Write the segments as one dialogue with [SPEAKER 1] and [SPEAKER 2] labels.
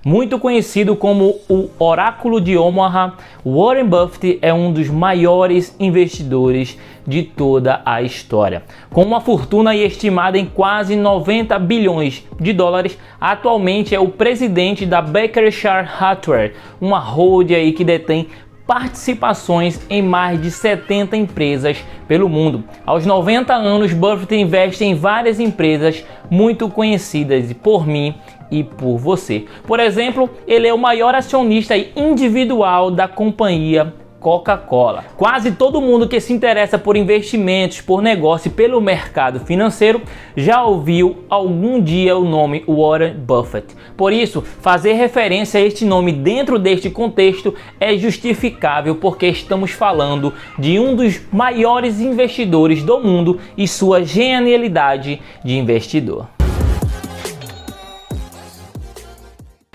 [SPEAKER 1] Muito conhecido como o Oráculo de Omaha, Warren Buffett é um dos maiores investidores de toda a história. Com uma fortuna estimada em quase 90 bilhões de dólares, atualmente é o presidente da Berkshire Hathaway, uma holding aí que detém participações em mais de 70 empresas pelo mundo. Aos 90 anos, Buffett investe em várias empresas muito conhecidas por mim e por você. Por exemplo, ele é o maior acionista individual da companhia Coca-Cola. Quase todo mundo que se interessa por investimentos, por negócio e pelo mercado financeiro já ouviu algum dia o nome Warren Buffett. Por isso, fazer referência a este nome dentro deste contexto é justificável, porque estamos falando de um dos maiores investidores do mundo e sua genialidade de investidor.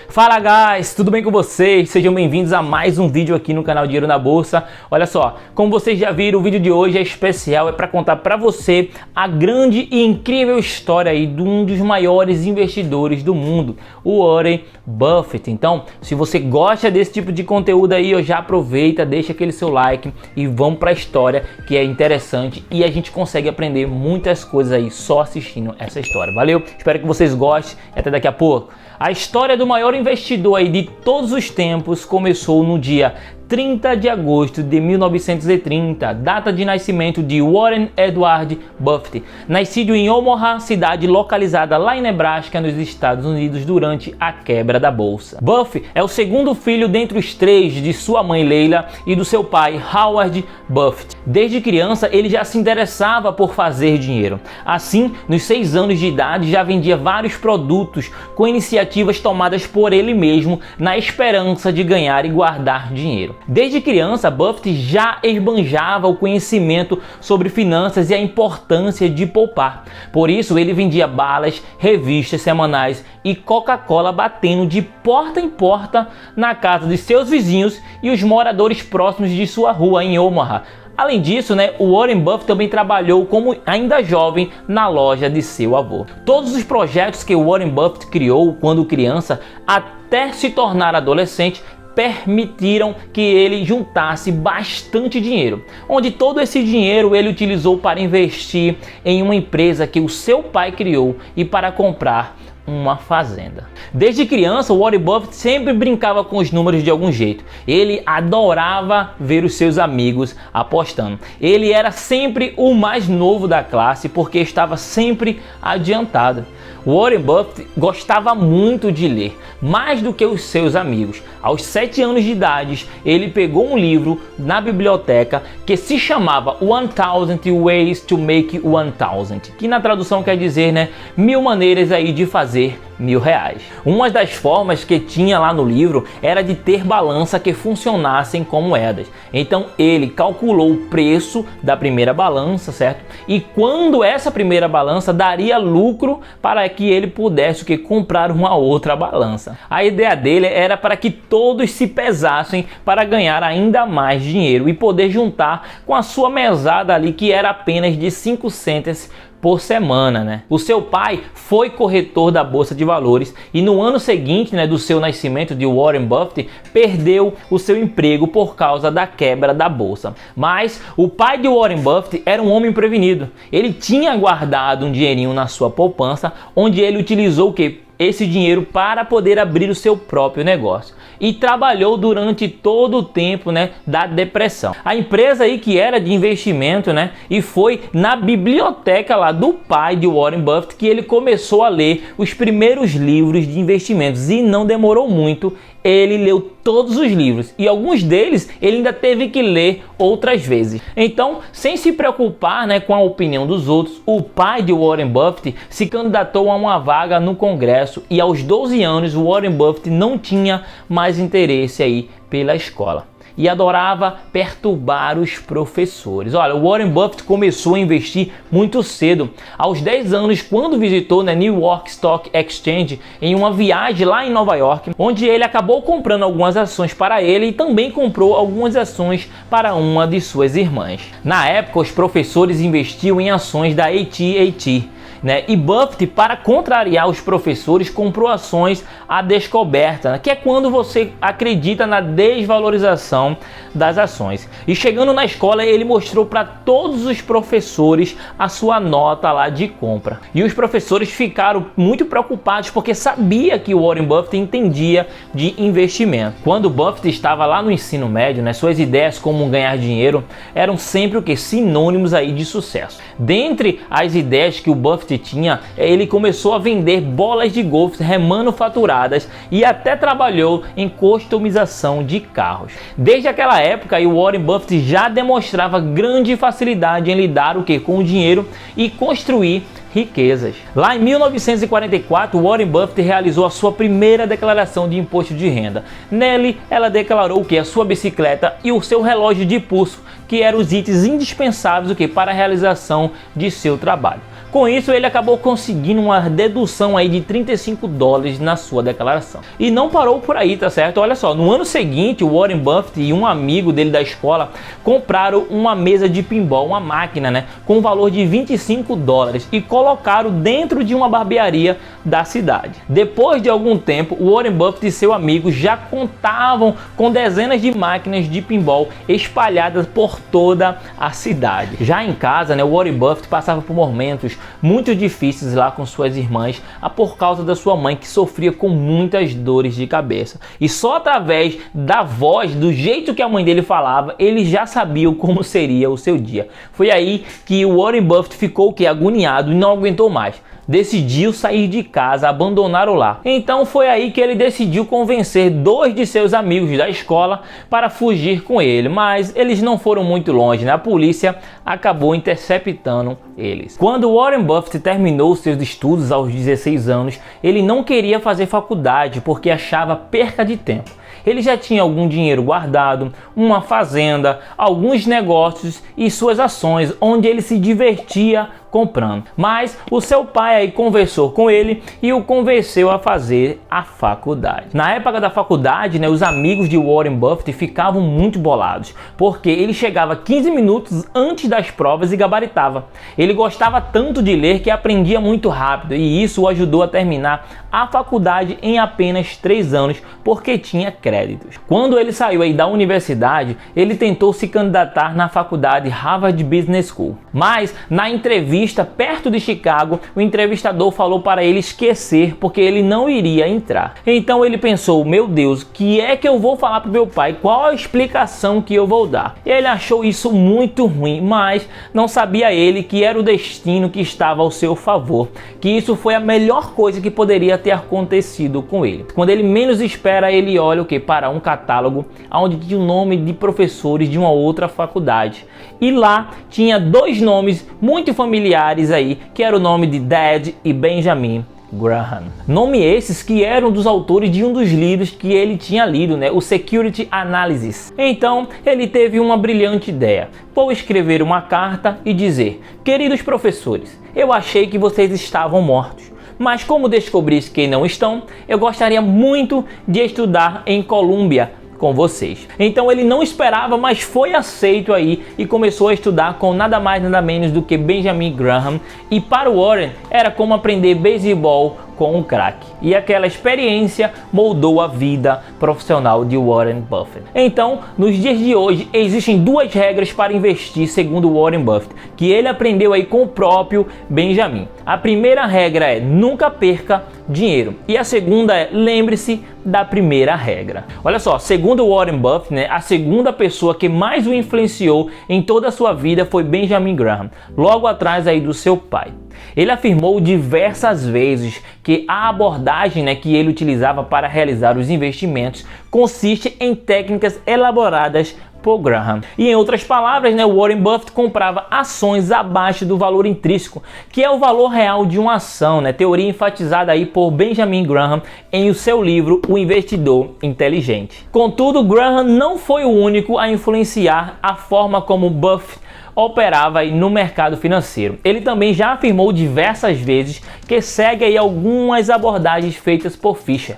[SPEAKER 1] Fala guys, tudo bem com vocês? Sejam bem-vindos a mais um vídeo aqui no canal Dinheiro na Bolsa. Olha só, como vocês já viram, o vídeo de hoje é especial, é para contar para você a grande e incrível história aí de um dos maiores investidores do mundo, o Warren Buffett. Então, se você gosta desse tipo de conteúdo aí, já aproveita, deixa aquele seu like e vamos para a história, que é interessante e a gente consegue aprender muitas coisas aí só assistindo essa história. Valeu? Espero que vocês gostem e até daqui a pouco. A história do maior investidor aí de todos os tempos começou no dia 30 de agosto de 1930, data de nascimento de Warren Edward Buffett, nascido em Omaha, cidade localizada lá em Nebraska, nos Estados Unidos, durante a quebra da bolsa. Buffett é o segundo filho dentre os três de sua mãe Leila e do seu pai Howard Buffett. Desde criança ele já se interessava por fazer dinheiro. Assim, nos 6 anos de idade já vendia vários produtos com iniciativas tomadas por ele mesmo na esperança de ganhar e guardar dinheiro. Desde criança, Buffett já esbanjava o conhecimento sobre finanças e a importância de poupar. Por isso, ele vendia balas, revistas semanais e Coca-Cola batendo de porta em porta na casa de seus vizinhos e os moradores próximos de sua rua em Omaha. Além disso, o Warren Buffett também trabalhou como ainda jovem na loja de seu avô. Todos os projetos que Warren Buffett criou quando criança até se tornar adolescente permitiram que ele juntasse bastante dinheiro, onde todo esse dinheiro ele utilizou para investir em uma empresa que o seu pai criou e para comprar uma fazenda. Desde criança, Warren Buffett sempre brincava com os números de algum jeito. Ele adorava ver os seus amigos apostando. Ele era sempre o mais novo da classe porque estava sempre adiantado. Warren Buffett gostava muito de ler, mais do que os seus amigos. Aos 7 anos de idade, ele pegou um livro na biblioteca que se chamava 1000 Ways to Make 1000, que na tradução quer dizer, 1000 maneiras aí de fazer R$1000. Uma das formas que tinha lá no livro era de ter balança que funcionassem como moedas. Então ele calculou o preço da primeira balança, certo? E quando essa primeira balança daria lucro para que ele pudesse comprar uma outra balança. A ideia dele era para que todos se pesassem para ganhar ainda mais dinheiro e poder juntar com a sua mesada ali, que era apenas de 5 cents por semana, O seu pai foi corretor da Bolsa de Valores e no ano seguinte, do seu nascimento de Warren Buffett, perdeu o seu emprego por causa da quebra da bolsa. Mas o pai de Warren Buffett era um homem prevenido. Ele tinha guardado um dinheirinho na sua poupança, onde ele utilizou esse dinheiro para poder abrir o seu próprio negócio e trabalhou durante todo o tempo da depressão. A empresa aí que era de investimento, e foi na biblioteca lá do pai de Warren Buffett que ele começou a ler os primeiros livros de investimentos e não demorou muito. Ele leu todos os livros e alguns deles ele ainda teve que ler outras vezes. Então, sem se preocupar com a opinião dos outros, o pai de Warren Buffett se candidatou a uma vaga no Congresso e aos 12 anos Warren Buffett não tinha mais interesse aí pela escola e adorava perturbar os professores. Olha, o Warren Buffett começou a investir muito cedo. Aos 10 anos, quando visitou New York Stock Exchange em uma viagem lá em Nova York, onde ele acabou comprando algumas ações para ele e também comprou algumas ações para uma de suas irmãs. Na época, os professores investiam em ações da AT&T. né? E Buffett, para contrariar os professores, comprou ações à descoberta, né? Que é quando você acredita na desvalorização das ações. E chegando na escola, ele mostrou para todos os professores a sua nota lá de compra. E os professores ficaram muito preocupados porque sabia que o Warren Buffett entendia de investimento. Quando Buffett estava lá no ensino médio, né, suas ideias como ganhar dinheiro eram sempre o que? Sinônimos aí de sucesso. Dentre as ideias que o Buffett tinha, ele começou a vender bolas de golfe remanufaturadas e até trabalhou em customização de carros. Desde aquela época, o Warren Buffett já demonstrava grande facilidade em lidar com o dinheiro e construir riquezas. Lá em 1944, Warren Buffett realizou a sua primeira declaração de imposto de renda. Nele, ela declarou a sua bicicleta e o seu relógio de pulso, que eram os itens indispensáveis para a realização de seu trabalho. Com isso, ele acabou conseguindo uma dedução aí de $35 na sua declaração. E não parou por aí, tá certo? Olha só, no ano seguinte, o Warren Buffett e um amigo dele da escola compraram uma mesa de pinball, uma máquina, né, com um valor de $25 e colocaram dentro de uma barbearia da cidade. Depois de algum tempo, o Warren Buffett e seu amigo já contavam com dezenas de máquinas de pinball espalhadas por toda a cidade. Já em casa, né, o Warren Buffett passava por momentos muito difíceis lá com suas irmãs, por causa da sua mãe, que sofria com muitas dores de cabeça. E só através da voz, do jeito que a mãe dele falava, ele já sabia como seria o seu dia. Foi aí que o Warren Buffett ficou agoniado e não aguentou mais. Decidiu sair de casa, abandonar o lar. Então foi aí que ele decidiu convencer 2 de seus amigos da escola para fugir com ele, mas eles não foram muito longe, né? A polícia acabou interceptando eles. Quando Warren Buffett terminou seus estudos aos 16 anos, ele não queria fazer faculdade porque achava perca de tempo. Ele já tinha algum dinheiro guardado, uma fazenda, alguns negócios e suas ações, onde ele se divertia comprando. Mas o seu pai aí conversou com ele e o convenceu a fazer a faculdade. Na época da faculdade, né, os amigos de Warren Buffett ficavam muito bolados, porque ele chegava 15 minutos antes das provas e gabaritava. Ele gostava tanto de ler que aprendia muito rápido e isso o ajudou a terminar a faculdade em apenas 3 anos, porque tinha créditos. Quando ele saiu aí da universidade, ele tentou se candidatar na faculdade Harvard Business School. Mas na entrevista perto de Chicago, o entrevistador falou para ele esquecer porque ele não iria entrar. Então ele pensou, meu Deus, que é que eu vou falar para meu pai? Qual a explicação que eu vou dar? Ele achou isso muito ruim, mas não sabia ele que era o destino que estava ao seu favor, que isso foi a melhor coisa que poderia ter acontecido com ele. Quando ele menos espera, ele olha para um catálogo onde tinha o nome de professores de uma outra faculdade. E lá tinha 2 nomes muito familiares aí, que era o nome de Dad e Benjamin Graham. Nome esses que eram dos autores de um dos livros que ele tinha lido, né, o Security Analysis. Então ele teve uma brilhante ideia. Vou escrever uma carta e dizer: queridos professores, eu achei que vocês estavam mortos. Mas como descobri que não estão, eu gostaria muito de estudar em Columbia com vocês. Então ele não esperava, mas foi aceito aí e começou a estudar com nada mais nada menos do que Benjamin Graham. E para o Warren era como aprender beisebol com um craque. E aquela experiência moldou a vida profissional de Warren Buffett. Então, nos dias de hoje, existem 2 regras para investir segundo Warren Buffett, que ele aprendeu aí com o próprio Benjamin. A primeira regra é: nunca perca dinheiro. E a segunda é: lembre-se da primeira regra. Olha só, segundo Warren Buffett, né, a segunda pessoa que mais o influenciou em toda a sua vida foi Benjamin Graham, logo atrás aí do seu pai. Ele afirmou diversas vezes que a abordagem, né, que ele utilizava para realizar os investimentos consiste em técnicas elaboradas por Graham. E em outras palavras, né, Warren Buffett comprava ações abaixo do valor intrínseco, que é o valor real de uma ação, né, teoria enfatizada aí por Benjamin Graham em o seu livro O Investidor Inteligente. Contudo, Graham não foi o único a influenciar a forma como Buffett operava aí no mercado financeiro. Ele também já afirmou diversas vezes que segue aí algumas abordagens feitas por Fisher.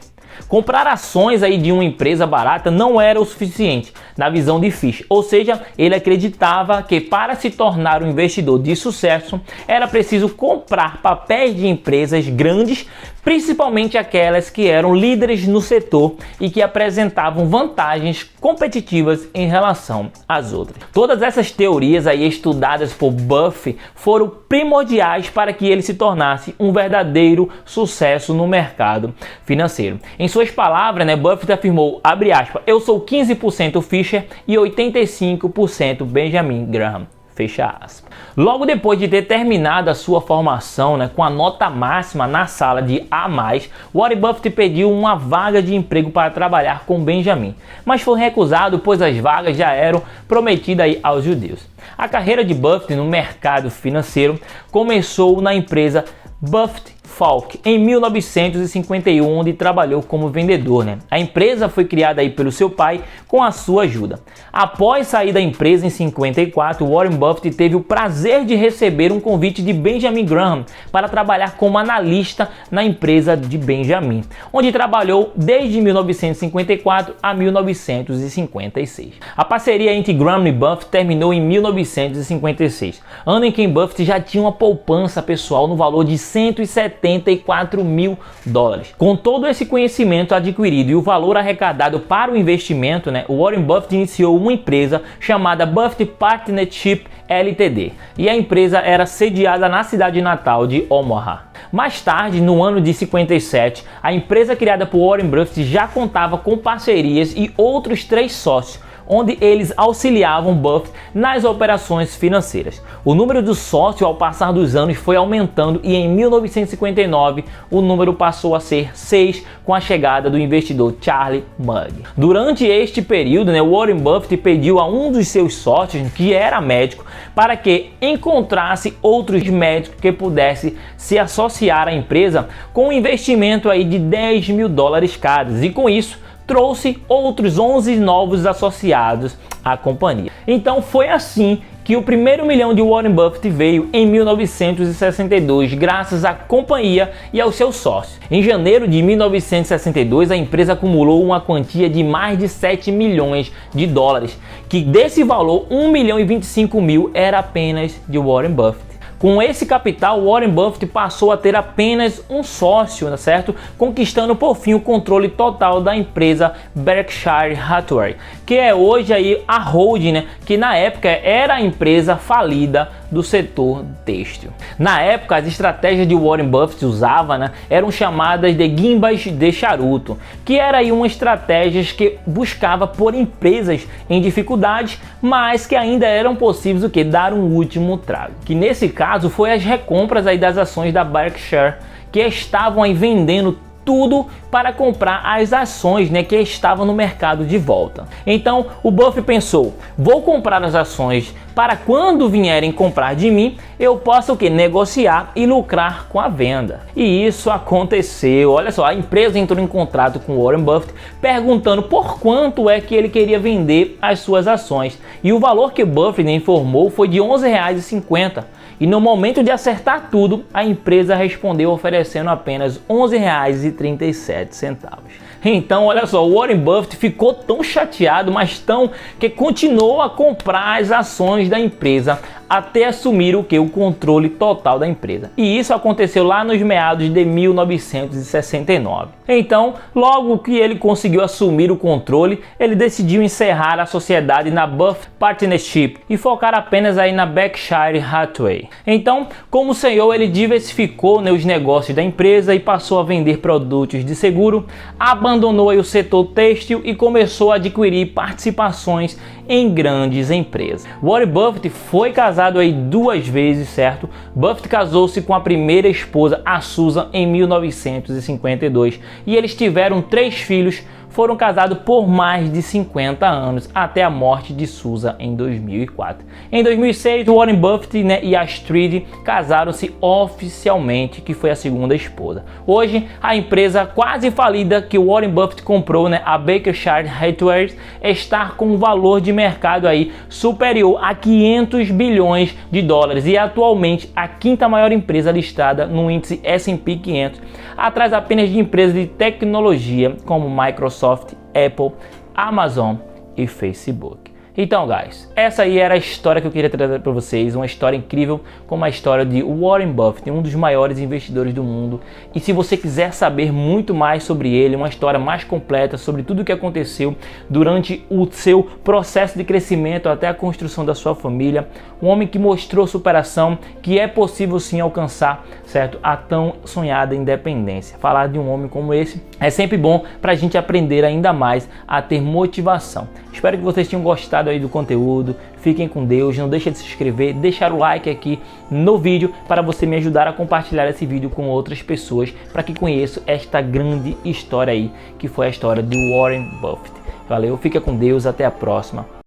[SPEAKER 1] Comprar ações aí de uma empresa barata não era o suficiente na visão de Fisher, ou seja, ele acreditava que para se tornar um investidor de sucesso era preciso comprar papéis de empresas grandes, principalmente aquelas que eram líderes no setor e que apresentavam vantagens competitivas em relação às outras. Todas essas teorias aí estudadas por Buffett foram primordiais para que ele se tornasse um verdadeiro sucesso no mercado financeiro. Em suas palavras, Buffett afirmou, abre aspas, eu sou 15% Fisher e 85% Benjamin Graham. Fecha aspas. Logo depois de ter terminado a sua formação com a nota máxima na sala de A+, Warren Buffett pediu uma vaga de emprego para trabalhar com Benjamin, mas foi recusado pois as vagas já eram prometidas aí aos judeus. A carreira de Buffett no mercado financeiro começou na empresa Buffett Falk em 1951, onde trabalhou como vendedor. A empresa foi criada aí pelo seu pai com a sua ajuda. Após sair da empresa em 54, Warren Buffett teve o prazer de receber um convite de Benjamin Graham para trabalhar como analista na empresa de Benjamin, onde trabalhou desde 1954 a 1956. A parceria entre Graham e Buffett terminou em 1956, ano em que Buffett já tinha uma poupança pessoal no valor de 174 mil dólares. Com todo esse conhecimento adquirido e o valor arrecadado para o investimento, o Warren Buffett iniciou uma empresa chamada Buffett Partnership Ltd. E a empresa era sediada na cidade natal de Omaha. Mais tarde, no ano de 57, a empresa criada por Warren Buffett já contava com parcerias e outros 3 sócios, onde eles auxiliavam Buffett nas operações financeiras. O número dos sócios ao passar dos anos foi aumentando e em 1959 o número passou a ser 6 com a chegada do investidor Charlie Munger. Durante este período, Warren Buffett pediu a um dos seus sócios, que era médico, para que encontrasse outros médicos que pudessem se associar à empresa com um investimento aí de 10 mil dólares cada, e com isso trouxe outros 11 novos associados à companhia. Então foi assim que o primeiro milhão de Warren Buffett veio em 1962, graças à companhia e aos seus sócios. Em janeiro de 1962, a empresa acumulou uma quantia de mais de 7 milhões de dólares, que desse valor 1 milhão e 25 mil era apenas de Warren Buffett. Com esse capital, Warren Buffett passou a ter apenas um sócio, certo? Conquistando por fim o controle total da empresa Berkshire Hathaway, que é hoje aí a holding, que na época era a empresa falida do setor têxtil. Na época, as estratégias de Warren Buffett usava, eram chamadas de guimbas de charuto, que era aí uma estratégia que buscava por empresas em dificuldades, mas que ainda eram possíveis dar um último trago. Que nesse caso foi as recompras aí das ações da Berkshire, que estavam aí vendendo tudo para comprar as ações que estavam no mercado de volta. Então o Buffett pensou, vou comprar as ações para quando vierem comprar de mim, eu possa negociar e lucrar com a venda. E isso aconteceu. Olha só, a empresa entrou em contrato com Warren Buffett perguntando por quanto é que ele queria vender as suas ações. E o valor que Buffett informou foi de R$ 11,50. E no momento de acertar tudo, a empresa respondeu oferecendo apenas R$ 11,37. Então, olha só, o Warren Buffett ficou tão chateado, mas tão que continuou a comprar as ações da empresa até assumir o controle total da empresa. E isso aconteceu lá nos meados de 1969. Então, logo que ele conseguiu assumir o controle, ele decidiu encerrar a sociedade na Buffett Partnership e focar apenas aí na Berkshire Hathaway. Então, como CEO, ele diversificou os negócios da empresa e passou a vender produtos de seguro, abandonou aí o setor têxtil e começou a adquirir participações em grandes empresas. Warren Buffett foi casado aí 2 vezes, certo? Buffett casou-se com a primeira esposa, a Susan, em 1952, e eles tiveram 3 filhos, foram casados por mais de 50 anos, até a morte de Susan em 2004. Em 2006, Warren Buffett, né, e Astrid casaram-se oficialmente, que foi a segunda esposa. Hoje, a empresa quase falida que o Warren Buffett comprou, né, a Berkshire Hathaway, está com um valor de mercado aí superior a 500 bilhões de dólares e atualmente a quinta maior empresa listada no índice S&P 500, atrás apenas de empresas de tecnologia como Microsoft, Apple, Amazon e Facebook. Então, guys, essa aí era a história que eu queria trazer para vocês, uma história incrível como a história de Warren Buffett, um dos maiores investidores do mundo. E se você quiser saber muito mais sobre ele, uma história mais completa sobre tudo o que aconteceu durante o seu processo de crescimento até a construção da sua família, um homem que mostrou superação, que é possível sim alcançar, certo, a tão sonhada independência. Falar de um homem como esse é sempre bom para a gente aprender ainda mais a ter motivação. Espero que vocês tenham gostado aí do conteúdo. Fiquem com Deus, não deixe de se inscrever, deixar o like aqui no vídeo para você me ajudar a compartilhar esse vídeo com outras pessoas para que conheçam esta grande história aí, que foi a história de Warren Buffett. Valeu, fica com Deus, até a próxima.